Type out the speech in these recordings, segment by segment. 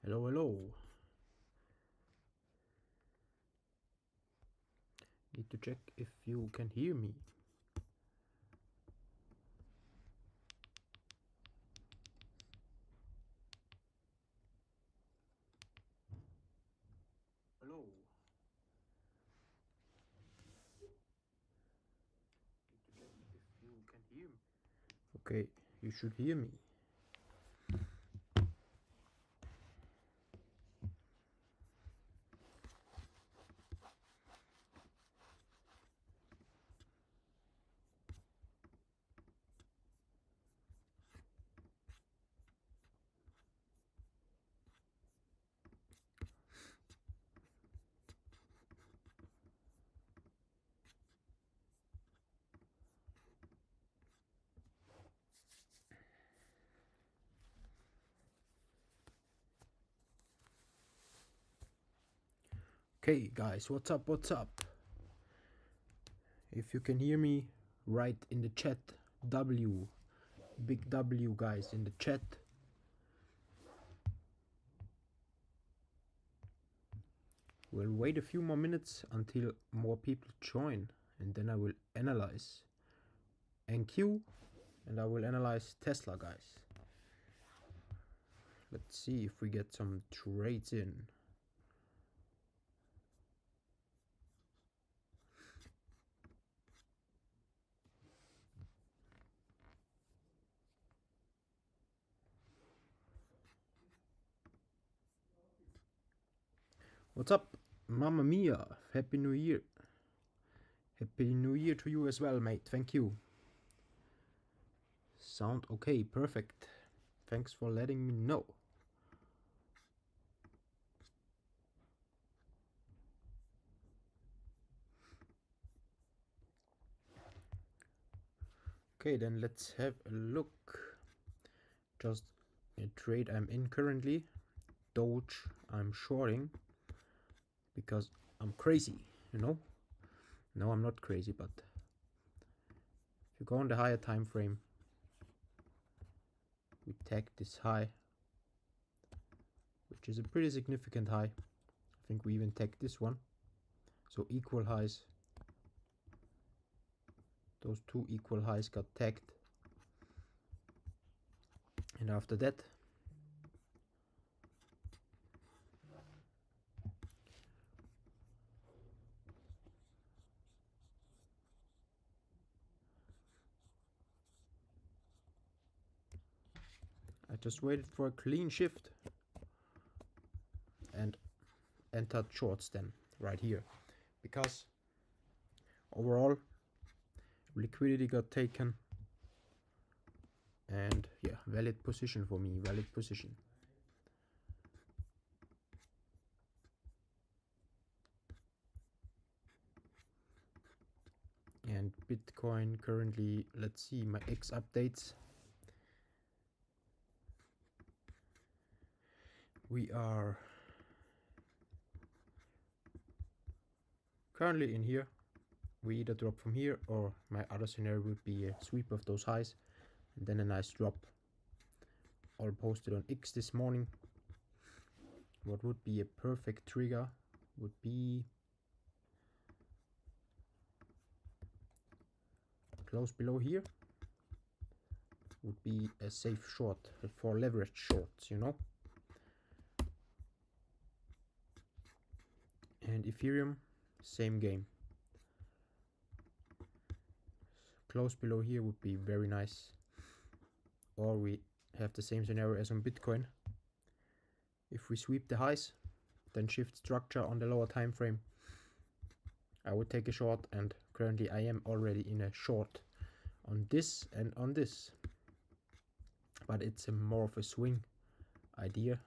Hello, hello. Need to check if you can hear me. Hello. Need to check if you can hear me. Okay, you should hear me. Okay, guys, what's up? What's up? If you can hear me, write in the chat W. Big W, guys, in the chat. We'll wait a few more minutes until more people join, and then I will analyze NQ and I will analyze Tesla, guys. Let's see if we get some trades in. What's up, Mamma Mia? Happy New Year. Happy New Year to you as well, mate. Thank you. Sound okay, perfect. Thanks for letting me know. Okay, then let's have a look. Just a trade I'm in currently. Doge, I'm shorting because I'm crazy, you know? No, I'm not crazy, but if you go on the higher time frame, we tag this high, which is a pretty significant high. I think we even tag this one. So equal highs. Those two equal highs got tagged. And after that, I just waited for a clean shift and entered shorts then right here, because overall liquidity got taken, and yeah, valid position for me, valid position. And Bitcoin currently, let's see my X updates. We are currently in here. We either drop from here, or my other scenario would be a sweep of those highs and then a nice drop. All posted on X this morning. What would be a perfect trigger would be close below here. Would be a safe short for leverage shorts, you know. And Ethereum, same game. Close below here would be very nice. Or we have the same scenario as on Bitcoin. If we sweep the highs, then shift structure on the lower time frame, I would take a short, and currently I am already in a short on this and on this. But it's more of a swing idea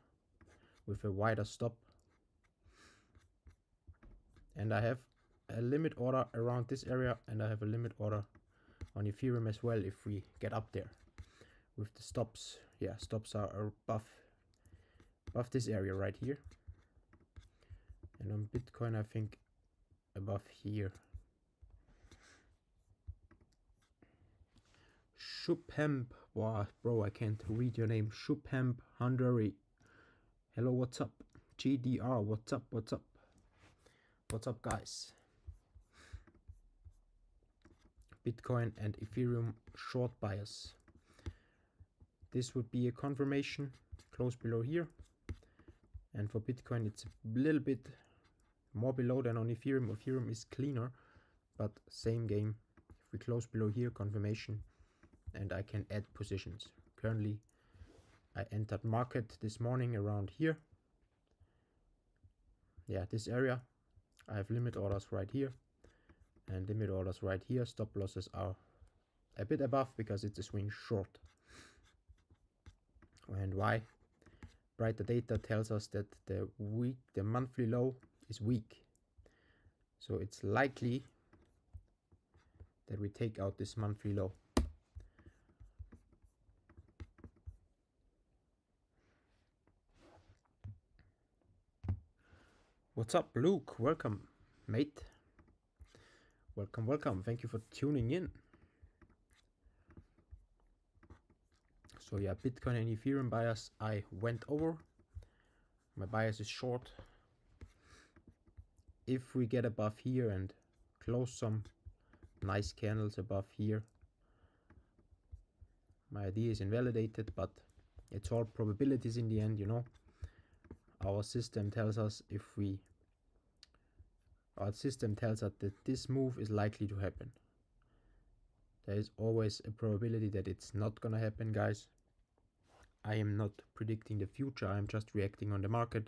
with a wider stop. And I have a limit order around this area, and I have a limit order on Ethereum as well if we get up there. With the stops, yeah, stops are above this area right here. And on Bitcoin, I think above here. Shubhemp, wow, bro, I can't read your name. Shubhemp Handari Hello, what's up? GDR, what's up, what's up? What's up, guys? Bitcoin and Ethereum short bias. This would be a confirmation close below here. And for Bitcoin, it's a little bit more below than on Ethereum. Ethereum is cleaner, but same game. If we close below here, confirmation, and I can add positions. Currently, I entered market this morning around here. Yeah, this area. I have limit orders right here and limit orders right here. Stop losses are a bit above because it's a swing short. And why? Brighter data tells us that the monthly low is weak. So it's likely that we take out this monthly low. What's up, Luke? Welcome, mate. Welcome, welcome. Thank you for tuning in. So yeah, Bitcoin and Ethereum bias I went over. My bias is short. If we get above here and close some nice candles above here, my idea is invalidated, but it's all probabilities in the end, you know. Our system tells us that this move is likely to happen. There is always a probability that it's not gonna happen, guys. I am not predicting the future, I'm just reacting on the market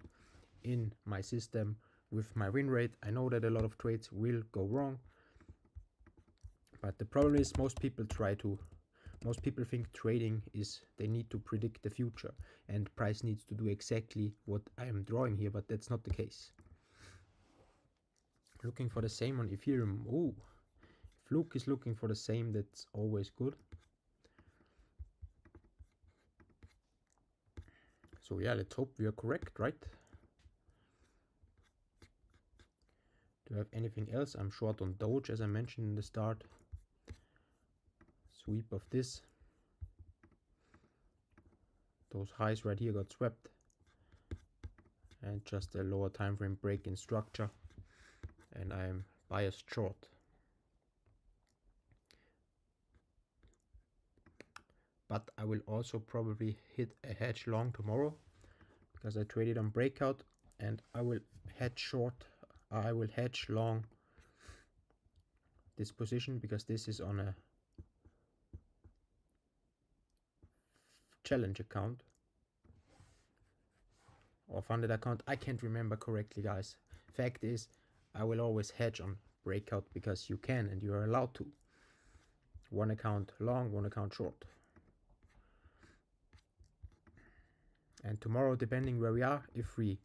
in my system with my win rate. I know that a lot of trades will go wrong, but the problem is most people think trading is they need to predict the future and price needs to do exactly what I am drawing here, but that's not the case. Looking for the same on Ethereum. Ooh, if Luke is looking for the same, that's always good. So yeah, let's hope we are correct, right? Do I have anything else? I'm short on Doge, as I mentioned in the start. Sweep of this. Those highs right here got swept. And just a lower time frame break in structure. And I am biased short. But I will also probably hit a hedge long tomorrow because I traded on breakout, and I will hedge long this position because this is on a challenge account or funded account. I can't remember correctly, guys. Fact is, I will always hedge on breakout because you can and you are allowed to. One account long, one account short. And tomorrow, depending where we are, if we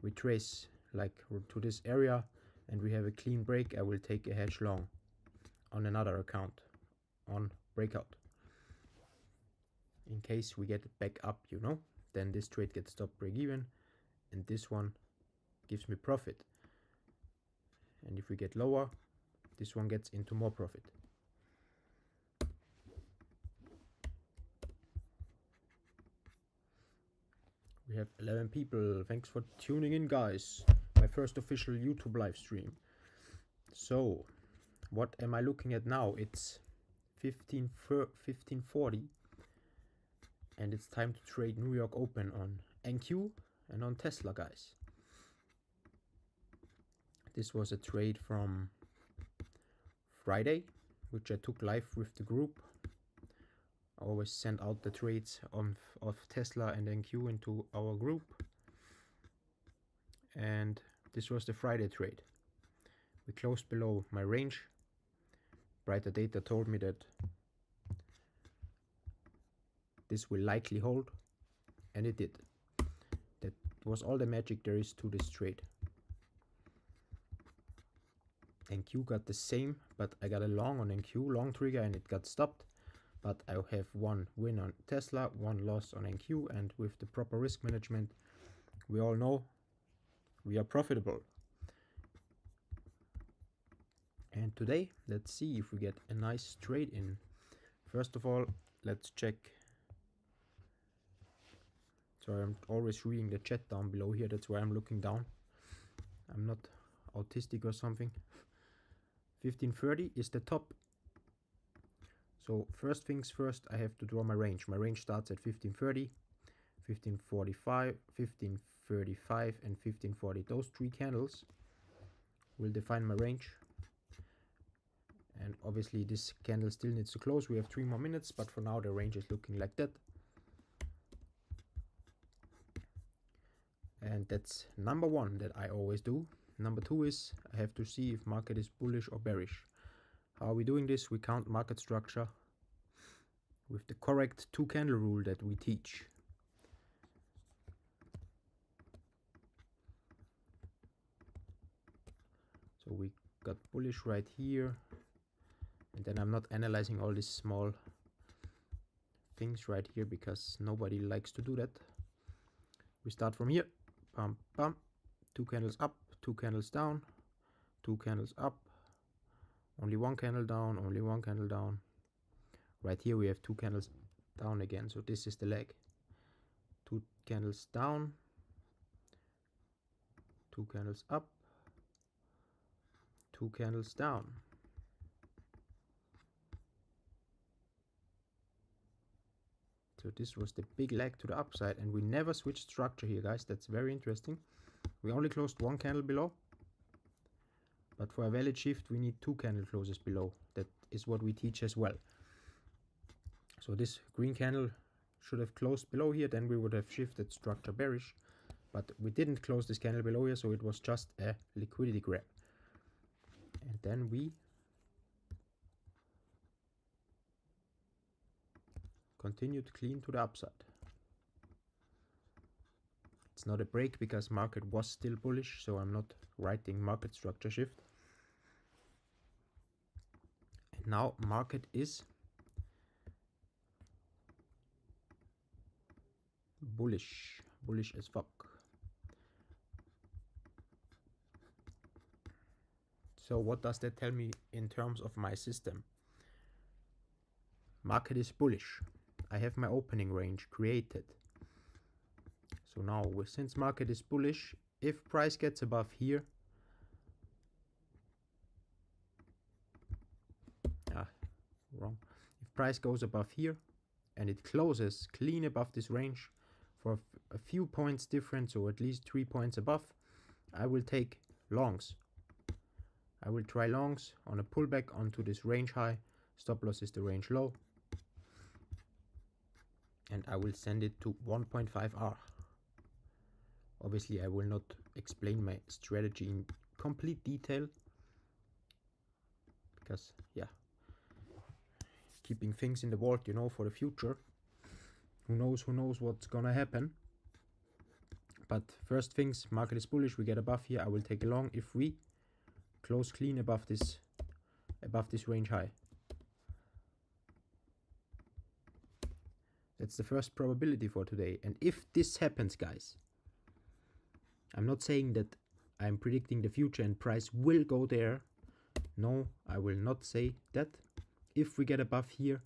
retrace like to this area and we have a clean break, I will take a hedge long on another account on breakout. In case we get back up, you know, then this trade gets stop break even and this one gives me profit. And if we get lower, this one gets into more profit. We have 11 people. Thanks for tuning in, guys. My first official YouTube live stream. So, what am I looking at now? It's 15:40 and it's time to trade New York Open on NQ and on Tesla, guys. This was a trade from Friday, which I took live with the group. I always send out the trades of Tesla and NQ into our group. And this was the Friday trade. We closed below my range. Brighter data told me that this will likely hold, and it did. That was all the magic there is to this trade. NQ got the same, but I got a long on NQ, long trigger, and it got stopped. But I have one win on Tesla, one loss on NQ, and with the proper risk management, we all know we are profitable. And today, let's see if we get a nice trade in. First of all, let's check Sorry, I'm always reading the chat down below here. That's why I'm looking down. I'm not autistic or something. 1530 is the top. So first things first, I have to draw my range. My range starts at 1530, 1545, 1535 and 1540. Those three candles will define my range. And obviously this candle still needs to close. We have 3 more minutes, but for now the range is looking like that. And that's number 1 that I always do. Number 2 is I have to see if market is bullish or bearish. How are we doing this? We count market structure with the correct 2 candle rule that we teach. So we got bullish right here, and then I'm not analyzing all these small things right here because nobody likes to do that. We start from here, pump, pump, 2 candles up, 2 candles down, 2 candles up, only 1 candle down, only 1 candle down. Right here we have 2 candles down again, so this is the leg. 2 candles down, 2 candles up, 2 candles down. So this was the big leg to the upside, and we never switched structure here, guys. That's very interesting. We only closed 1 candle below, but for a valid shift we need 2 candle closes below. That is what we teach as well. So this green candle should have closed below here, then we would have shifted structure bearish, but we didn't close this candle below here, so it was just a liquidity grab. And then we continued clean to the upside. It's not a break because market was still bullish, so I'm not writing market structure shift. And now market is bullish as fuck. So what does that tell me in terms of my system? Market is bullish. I have my opening range created. So now, since market is bullish, if price gets above here, if price goes above here and it closes clean above this range for a few points difference, or at least 3 points above, I will take longs. I will try longs on a pullback onto this range high. Stop loss is the range low, and I will send it to 1.5R. Obviously I will not explain my strategy in complete detail because, yeah, keeping things in the vault, you know, for the future. Who knows what's gonna happen. But first things, market is bullish, we get above here, I will take a long if we close clean above this range high. That's the first probability for today. And if this happens, guys, I'm not saying that I'm predicting the future and price will go there. No, I will not say that. If we get above here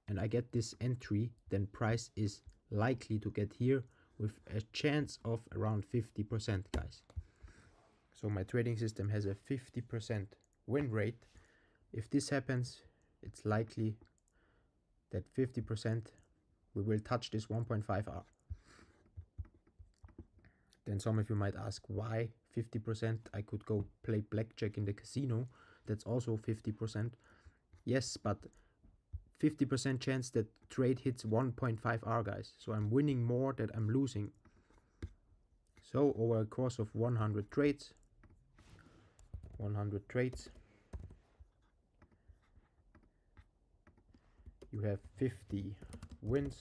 and I get this entry, then price is likely to get here with a chance of around 50%, guys. So my trading system has a 50% win rate. If this happens, it's likely that 50% we will touch this 1.5R. Then some of you might ask, why 50%? I could go play blackjack in the casino. That's also 50%. Yes, but 50% chance that trade hits 1.5R, guys. So I'm winning more than I'm losing. So over a course of 100 trades, you have 50 wins,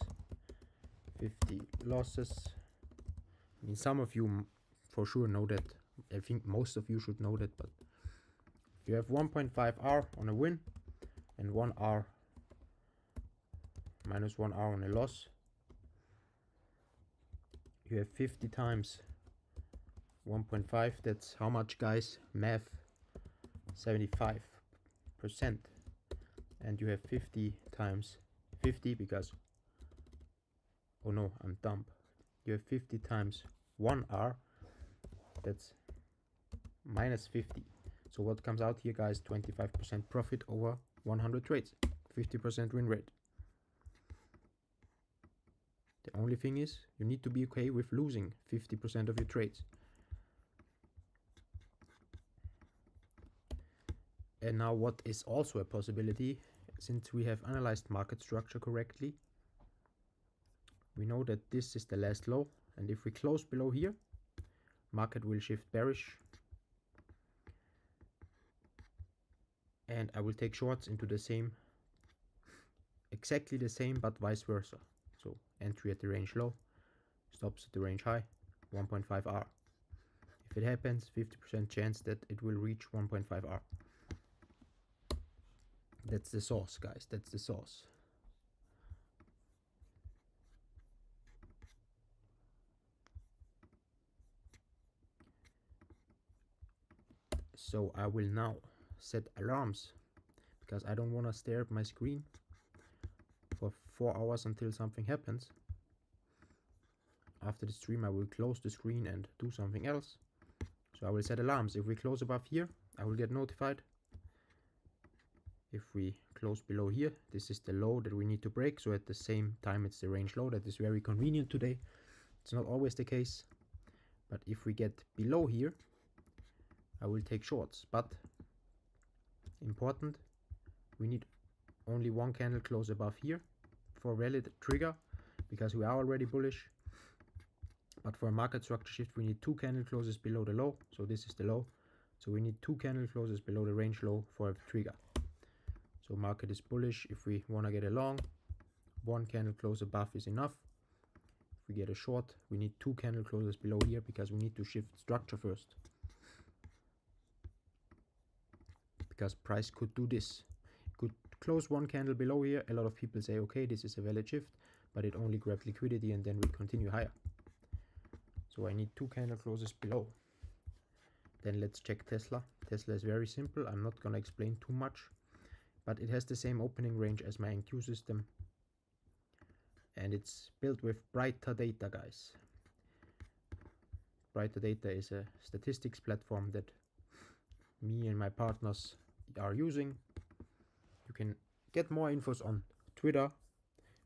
50 losses. I mean, some of you for sure know that. I think most of you should know that, but if you have 1.5R on a win and 1R minus 1R on a loss, you have 50 times 1.5. That's how much, guys? Math, 75%. And you have 50 times 50 because, oh no, I'm dumb. you have 50 times 1R, that's minus 50. So what comes out here, guys? 25% profit over 100 trades, 50% win rate. The only thing is, you need to be okay with losing 50% of your trades. And now what is also a possibility, since we have analyzed market structure correctly, we know that this is the last low, and if we close below here, market will shift bearish, and I will take shorts into the same, exactly the same, but vice versa. So entry at the range low, stops at the range high, 1.5R. If it happens, 50% chance that it will reach 1.5R. That's the sauce, guys, that's the sauce. So I will now set alarms, because I don't want to stare at my screen for 4 hours until something happens. After the stream I will close the screen and do something else. So I will set alarms. If we close above here, I will get notified. If we close below here, this is the low that we need to break, so at the same time it's the range low. That is very convenient today. It's not always the case, but if we get below here, I will take shorts. But important, we need only one candle close above here for valid trigger, because we are already bullish. But for a market structure shift, we need 2 candle closes below the low. So this is the low. So we need 2 candle closes below the range low for a trigger. So market is bullish. If we want to get a long, 1 candle close above is enough. If we get a short, we need 2 candle closes below here, because we need to shift structure first. Because price could do this. It could close 1 candle below here. A lot of people say, okay, this is a valid shift, but it only grabbed liquidity and then will continue higher. So I need 2 candle closes below. Then let's check Tesla. Tesla is very simple. I'm not gonna explain too much, but it has the same opening range as my NQ system. And it's built with Brighter Data, guys. Brighter Data is a statistics platform that me and my partners are using. You can get more infos on Twitter.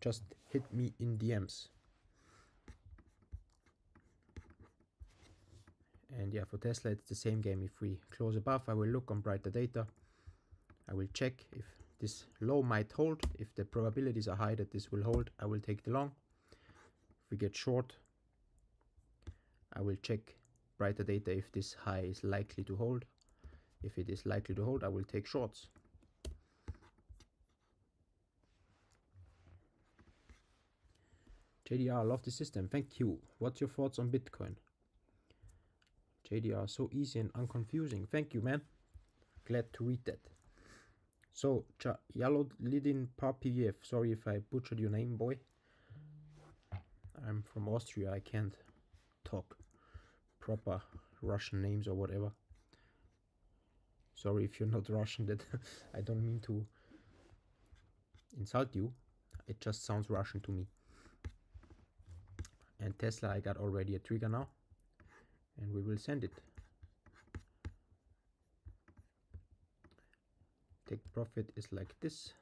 Just hit me in DMs. And yeah, for Tesla it's the same game. If we close above, I will look on Brighter Data. I will check if this low might hold. If the probabilities are high that this will hold, I will take the long. If we get short, I will check Brighter Data if this high is likely to hold. If it is likely to hold, I will take shorts. JDR, love the system. Thank you. What's your thoughts on Bitcoin? JDR, so easy and unconfusing. Thank you, man. Glad to read that. So, Jalodlidin Papiev, sorry if I butchered your name, boy. I'm from Austria. I can't talk proper Russian names or whatever. Sorry if you're not Russian, that I don't mean to insult you. It just sounds Russian to me. And Tesla, I got already a trigger now, and we will send it. Take profit is like this.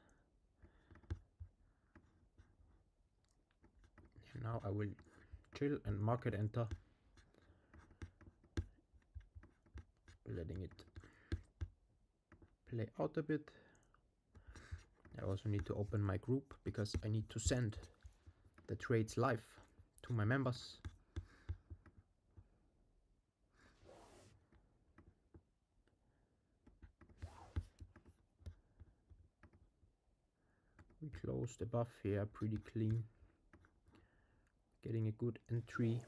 And now I will chill and market enter, letting it play out a bit. I also need to open my group because I need to send the trades live to my members. We closed above here pretty clean, getting a good entry.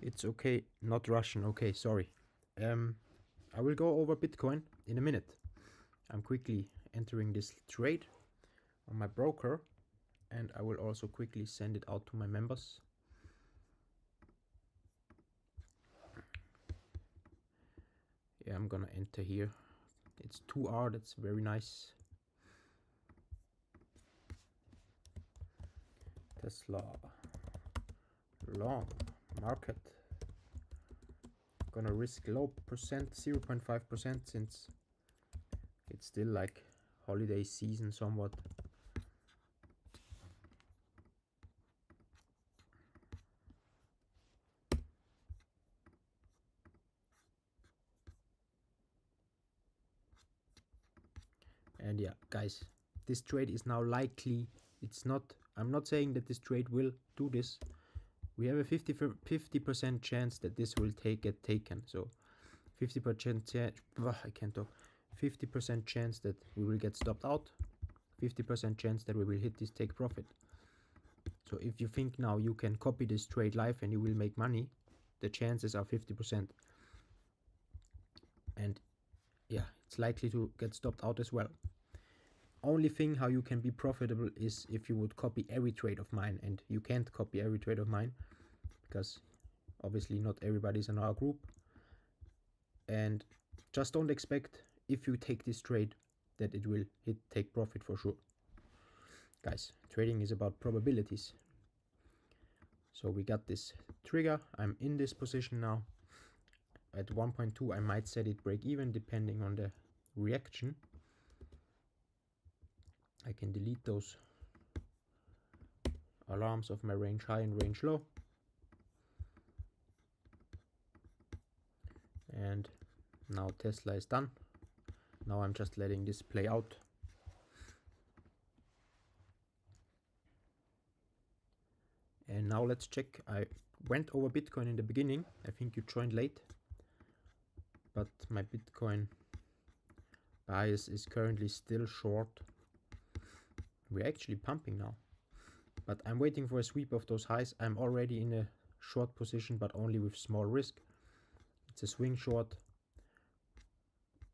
It's okay, not Russian. Okay, sorry. I will go over Bitcoin in a minute. I'm quickly entering this trade on my broker, and I will also quickly send it out to my members. Yeah, I'm gonna enter here. It's 2R, that's very nice. Tesla long market. Gonna risk low percent, 0.5%, since it's still like holiday season somewhat. And yeah, guys, this trade is now likely. It's not, I'm not saying that this trade will do this. We have a 50% chance that this will get taken. So 50% chance, I can't talk. 50% chance that we will get stopped out. 50% chance that we will hit this take profit. So if you think now you can copy this trade live and you will make money, the chances are 50%. And yeah, it's likely to get stopped out as well. Only thing how you can be profitable is if you would copy every trade of mine, and you can't copy every trade of mine because obviously not everybody's in our group. And just don't expect, if you take this trade, that it will take profit for sure. Guys, trading is about probabilities. So we got this trigger. I'm in this position now. At 1.2 I might set it break even depending on the reaction. I can delete those alarms of my range high and range low. And now Tesla is done. Now I'm just letting this play out. And now let's check. I went over Bitcoin in the beginning. I think you joined late, but my Bitcoin bias is currently still short. We're actually pumping now, but I'm waiting for a sweep of those highs. I'm already in a short position, but only with small risk. It's a swing short,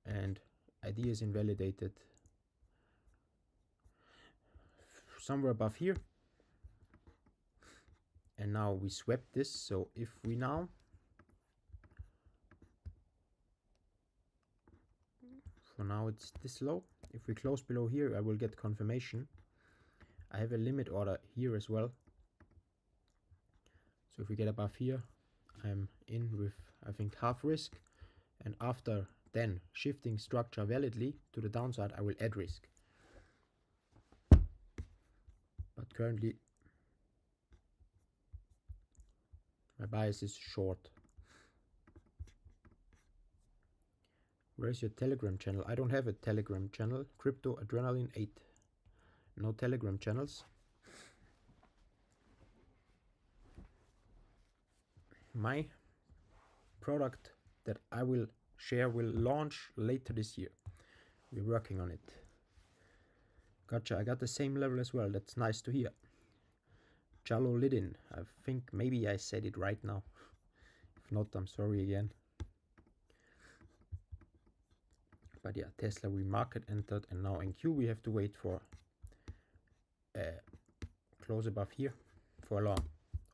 and idea is invalidated somewhere above here. And now we swept this. So if we now for now it's this low. If we close below here, I will get confirmation. I have a limit order here as well. So if we get above here, I'm in with, I think, half risk. And after then shifting structure validly to the downside, I will add risk. But currently my bias is short. Where's your Telegram channel? I don't have a Telegram channel. Crypto Adrenaline 8. No Telegram channels. My product that I will share will launch later this year. We're working on it. Gotcha, I got the same level as well. That's nice to hear. Jalolidin. I think maybe I said it right now. If not, I'm sorry again. But yeah, Tesla, we market entered, and now in Q we have to wait for close above here for a long,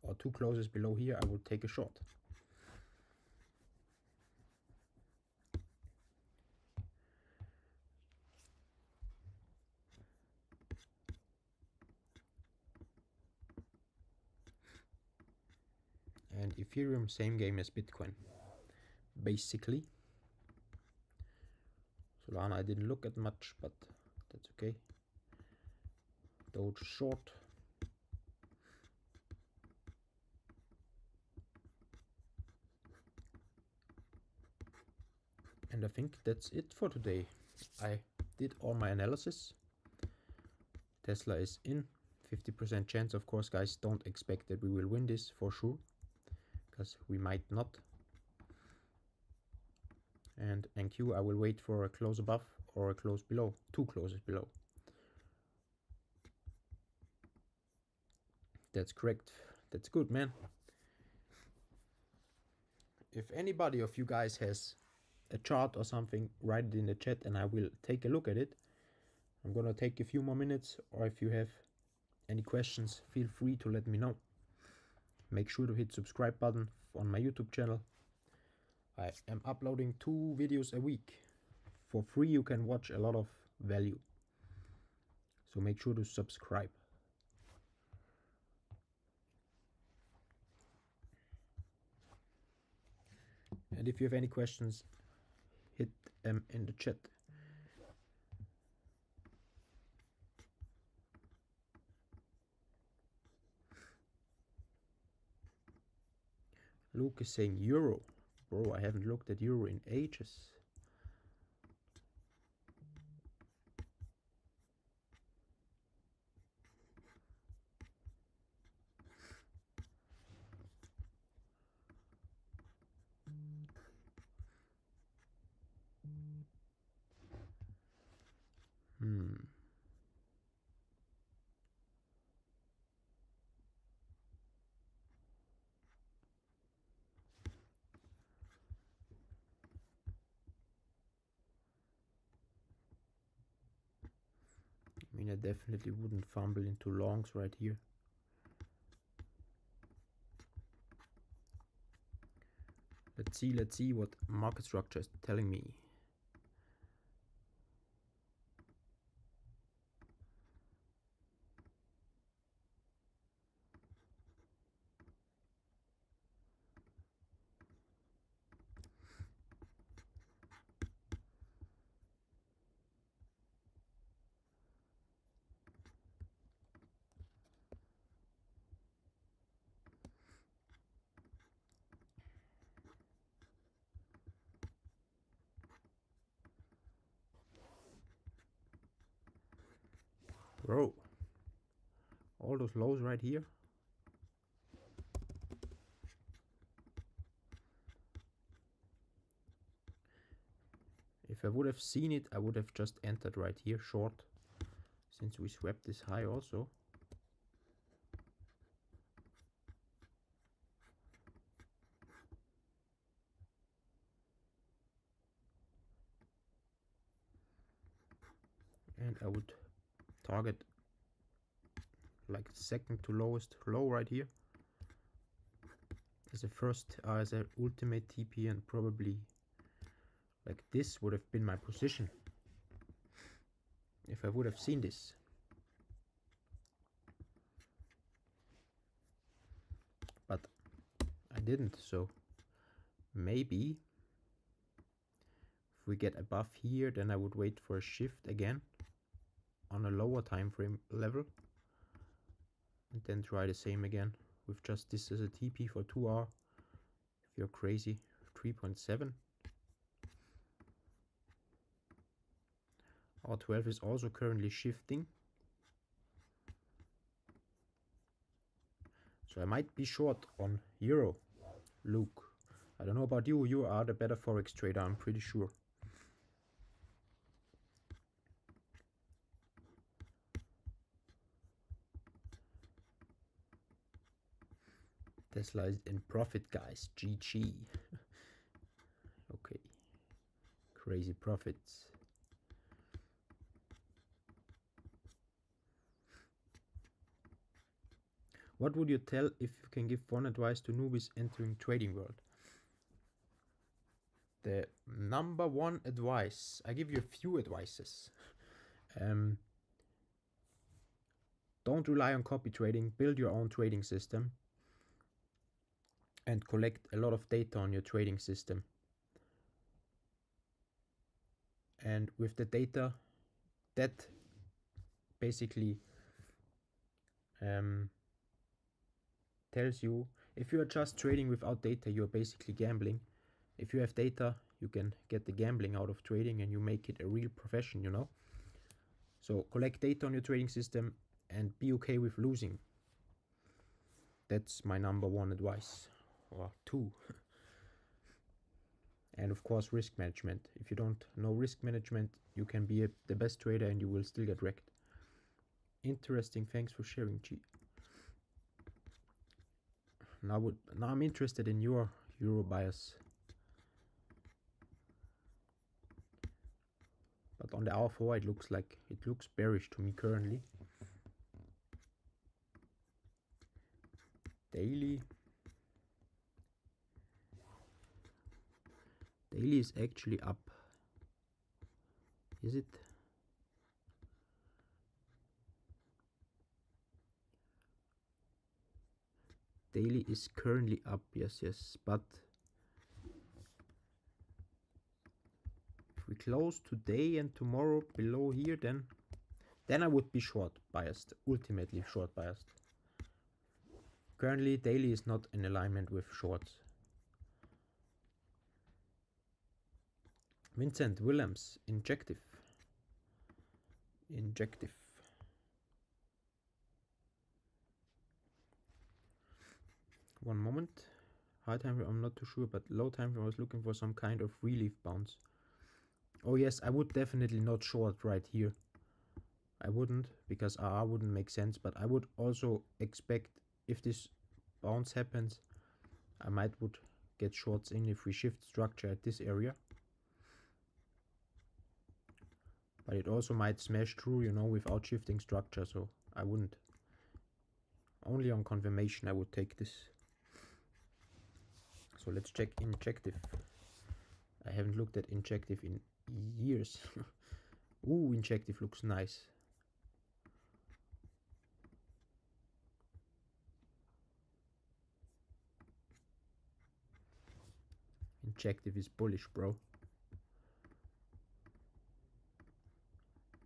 or two closes below here. I will take a short. And Ethereum, same game as Bitcoin, basically. Solana I didn't look at much, but that's okay. Doge short. And I think that's it for today. I did all my analysis. Tesla is in. 50% chance, of course, guys. Don't expect that we will win this for sure, because we might not. And NQ, I will wait for a close above or a close below, two closes below. That's correct. That's good, man. If anybody of you guys has a chart or something, write it in the chat and I will take a look at it. I'm gonna take a few more minutes, or if you have any questions, feel free to let me know. Make sure to hit subscribe button on my YouTube channel. I am uploading 2 videos a week. For free you can watch a lot of value. So make sure to subscribe. And if you have any questions, hit them in the chat. Luke is saying euro. Bro, I haven't looked at euro in ages. I mean, I definitely wouldn't fumble into longs right here. Let's see what market structure is telling me. Bro, all those lows right here. If I would have seen it, I would have just entered right here short, since we swept this high also. And I would target like second to lowest low right here as a first, as an ultimate TP, and probably like this would have been my position if I would have seen this. But I didn't, so maybe if we get above here, then I would wait for a shift again on a lower time frame level and then try the same again with just this as a TP for 2 hours. If you're crazy, 3.7. R12 is also currently shifting, so I might be short on euro. Luke, I don't know about you, you are the better forex trader, I'm pretty sure. Tesla is in profit, guys. GG. Okay, crazy profits. What would you tell if you can give one advice to newbies entering trading world? The number one advice, I give you a few advices. Don't rely on copy trading, build your own trading system and collect a lot of data on your trading system. And with the data, that basically tells you, if you are just trading without data, you're basically gambling. If you have data, you can get the gambling out of trading and you make it a real profession, you know. So collect data on your trading system and be okay with losing. That's my number one advice, or two. And of course, risk management. If you don't know risk management, you can be the best trader and you will still get wrecked. Interesting, thanks for sharing, G. Now I'm interested in your euro bias. But on the hour 4, it looks bearish to me currently. Daily is actually up. Is it? Daily is currently up, yes, but we close today and tomorrow below here, then I would be short biased, ultimately short biased. Currently daily is not in alignment with shorts. Vincent Willems, injective. One moment. High time frame, I'm not too sure, but low time frame I was looking for some kind of relief bounce. Oh yes, I would definitely not short right here. I wouldn't, because RR wouldn't make sense, but I would also expect if this bounce happens, I would get shorts in if we shift structure at this area. But it also might smash through, you know, without shifting structure, so I wouldn't. Only on confirmation I would take this. So let's check injective. I haven't looked at injective in years. Ooh, injective looks nice. Injective is bullish, bro.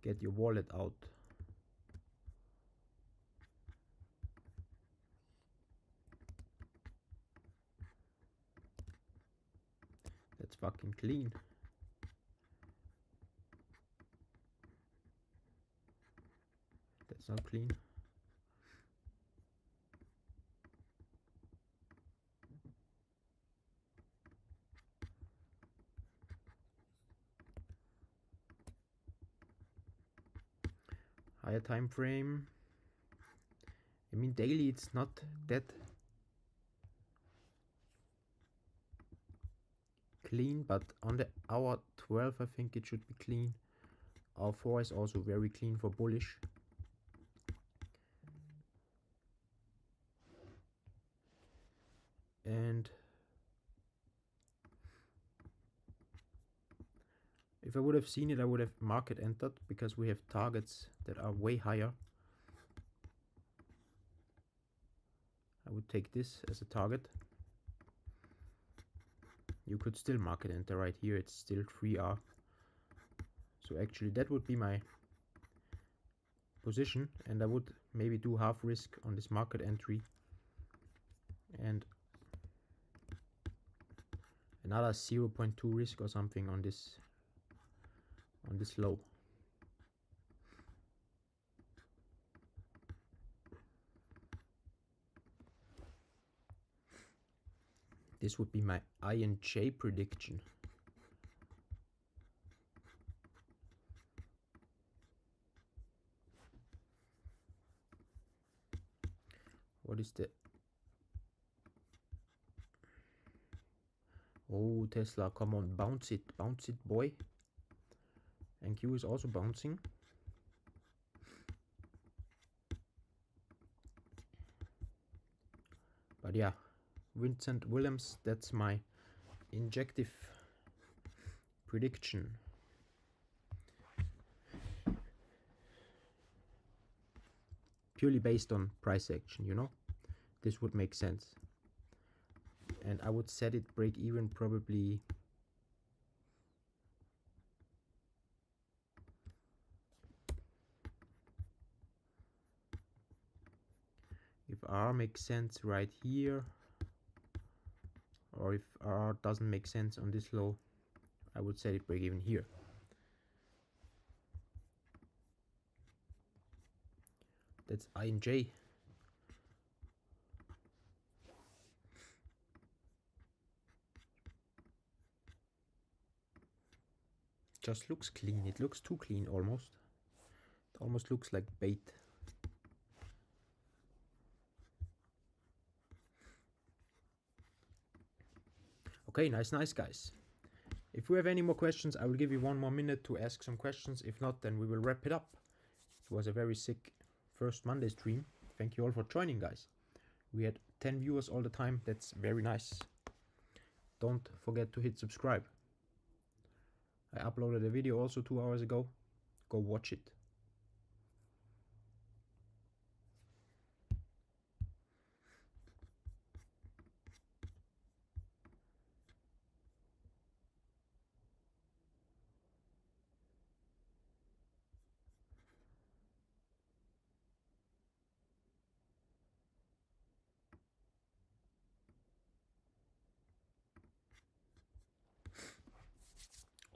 Get your wallet out. That's fucking clean. That's not clean. Higher time frame. I mean daily it's not that clean, but on the hour 12 I think it should be clean. Hour 4 is also very clean for bullish. And if I would have seen it, I would have market entered, because we have targets that are way higher. I would take this as a target. You could still market enter right here, it's still 3R. So actually that would be my position, and I would maybe do half risk on this market entry and another 0.2 risk or something on this low. This would be my INJ prediction. What is the... Oh, Tesla, come on, bounce it, boy. And Q is also bouncing. But yeah, Vincent Willems, that's my injective prediction. Purely based on price action, you know? This would make sense. And I would set it break even probably if R makes sense right here, or if R doesn't make sense on this low, I would set it break even here. That's INJ. Just looks clean. It looks too clean almost. It almost looks like bait. Okay, nice guys. If we have any more questions, I will give you one more minute to ask some questions. If not, then we will wrap it up. It was a very sick first Monday stream. Thank you all for joining, guys. We had 10 viewers all the time. That's very nice. Don't forget to hit subscribe. I uploaded a video also 2 hours ago. Go watch it.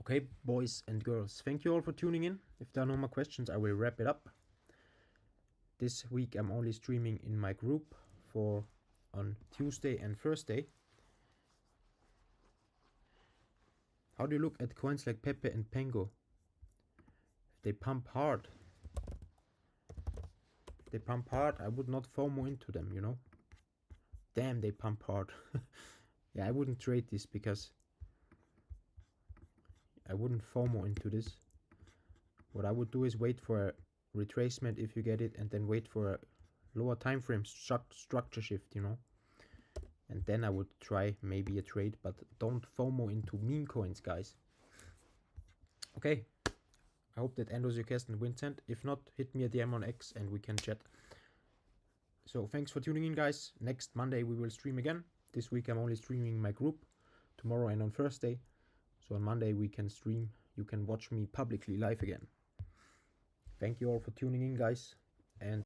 Okay, boys and girls, thank you all for tuning in. If there are no more questions, I will wrap it up. This week I'm only streaming in my group for on Tuesday and Thursday. How do you look at coins like Pepe and Pengo? They pump hard. They pump hard. I would not FOMO into them, you know. Damn, they pump hard. Yeah, I wouldn't trade this because I wouldn't FOMO into this. What I would do is wait for a retracement if you get it, and then wait for a lower time frame structure shift, you know. And then I would try maybe a trade, but don't FOMO into meme coins, guys. Okay, I hope that answers your question, Vincent. If not, hit me a DM on X and we can chat. So thanks for tuning in, guys. Next Monday we will stream again. This week I'm only streaming my group, tomorrow and on Thursday. So on Monday we can stream. You can watch me publicly live again. Thank you all for tuning in, guys.